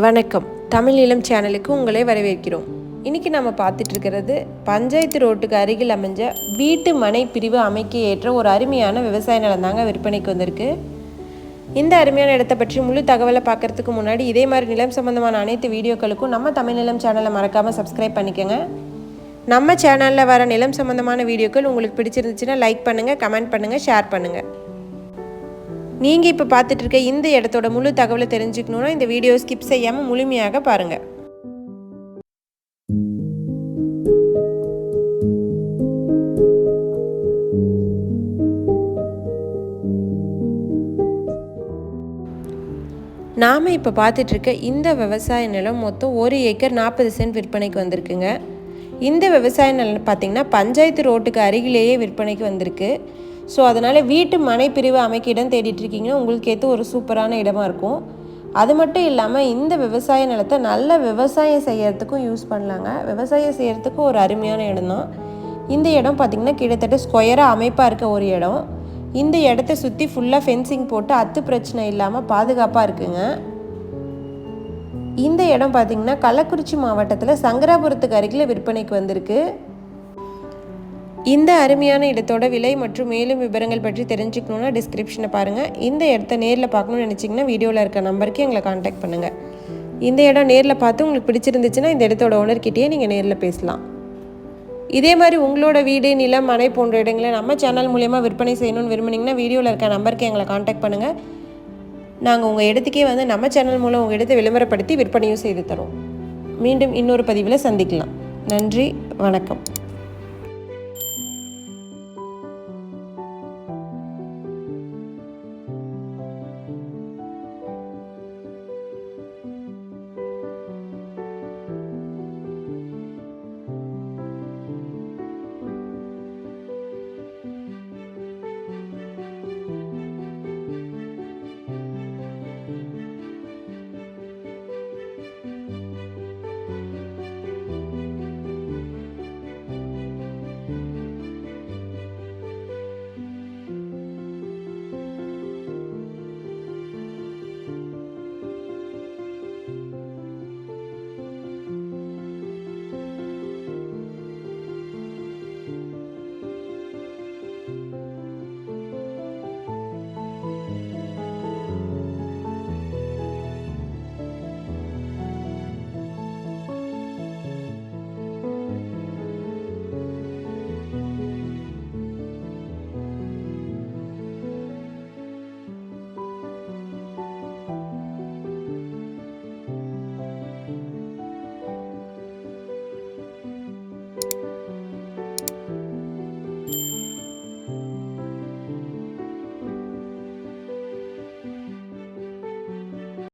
வணக்கம். தமிழ் நிலம் சேனலுக்கு உங்களை வரவேற்கிறோம். இன்றைக்கி நம்ம பார்த்துட்டு இருக்கிறது பஞ்சாயத்து ரோட்டுக்கு அருகில் அமைஞ்ச வீட்டு மனை பிரிவு அமைக்க ஏற்ற ஒரு அருமையான விவசாய நிலம் தாங்க விற்பனைக்கு வந்திருக்கு. இந்த அருமையான இடத்தை பற்றி முழு தகவலை பார்க்குறதுக்கு முன்னாடி இதே மாதிரி நிலம் சம்பந்தமான அனைத்து வீடியோக்களுக்கும் நம்ம தமிழ் நிலம் சேனலை மறக்காமல் சப்ஸ்கிரைப் பண்ணிக்கோங்க. நம்ம சேனலில் வர நிலம் சம்பந்தமான வீடியோக்கள் உங்களுக்கு பிடிச்சிருந்துச்சுன்னா லைக் பண்ணுங்கள், கமெண்ட் பண்ணுங்கள், ஷேர் பண்ணுங்கள். நீங்கள் இப்போ பார்த்துட்டு இருக்க இந்த இடத்தோட முழு தகவலை தெரிஞ்சுக்கணுன்னா இந்த வீடியோ ஸ்கிப் செய்யாமல் முழுமையாக பாருங்கள். நாம் இப்போ பார்த்துட்ருக்க இந்த விவசாய நிலம் மொத்தம் 1 ஏக்கர் 40 சென்ட் விற்பனைக்கு வந்திருக்குங்க. இந்த விவசாய நிலம் பார்த்திங்கன்னா பஞ்சாயத்து ரோட்டுக்கு அருகிலேயே விற்பனைக்கு வந்திருக்கு. ஸோ அதனால் வீட்டு மனை பிரிவு அமைக்க இடம் தேடிட்டுருக்கீங்கன்னா உங்களுக்கு ஏற்ற ஒரு சூப்பரான இடமா இருக்கும். அது மட்டும் இல்லாமல் இந்த விவசாய நிலத்தை நல்ல விவசாயம் செய்கிறதுக்கும் யூஸ் பண்ணலாங்க. விவசாயம் செய்கிறதுக்கும் ஒரு அருமையான இடம் தான் இந்த இடம். பார்த்திங்கன்னா கிட்டத்தட்ட ஸ்கொயராக அமைப்பாக இருக்க ஒரு இடம். இந்த இடத்த சுற்றி ஃபுல்லாக ஃபென்சிங் போட்டு அத்து பிரச்சனை இல்லாமல் பாதுகாப்பாக இருக்குங்க. இந்த இடம் பார்த்திங்கன்னா கள்ளக்குறிச்சி மாவட்டத்தில் சங்கராபுரத்துக்கு அருகில் விற்பனைக்கு வந்திருக்கு. இந்த அருமையான இடத்தோட விலை மற்றும் மேலும் விவரங்கள் பற்றி தெரிஞ்சுக்கணுன்னா டிஸ்கிரிப்ஷனை பாருங்கள். இந்த இடத்த நேரில் பார்க்கணுன்னு நினச்சிங்கன்னா வீடியோவில் இருக்க நம்பருக்கு எங்களை காண்டாக்ட் பண்ணுங்கள். இந்த இடம் நேரில் பார்த்து உங்களுக்கு பிடிச்சிருந்துச்சுன்னா இந்த இடத்தோட ஓனர்கிட்டயே நீங்கள் நேரில் பேசலாம். இதே மாதிரி உங்களோட வீடு, நிலம், மனை போன்ற இடங்களை நம்ம சேனல் மூலயமா விற்பனை செய்யணும்னு விரும்புனீங்கன்னா வீடியோவில் இருக்க நம்பருக்கு எங்களை காண்டாக்ட் பண்ணுங்கள். நாங்கள் உங்கள் இடத்துக்கே வந்து நம்ம சேனல் மூலம் உங்கள் இடத்தை விளம்பரப்படுத்தி விற்பனையும் செய்து தரோம். மீண்டும் இன்னொரு பதிவில் சந்திக்கலாம். நன்றி, வணக்கம்.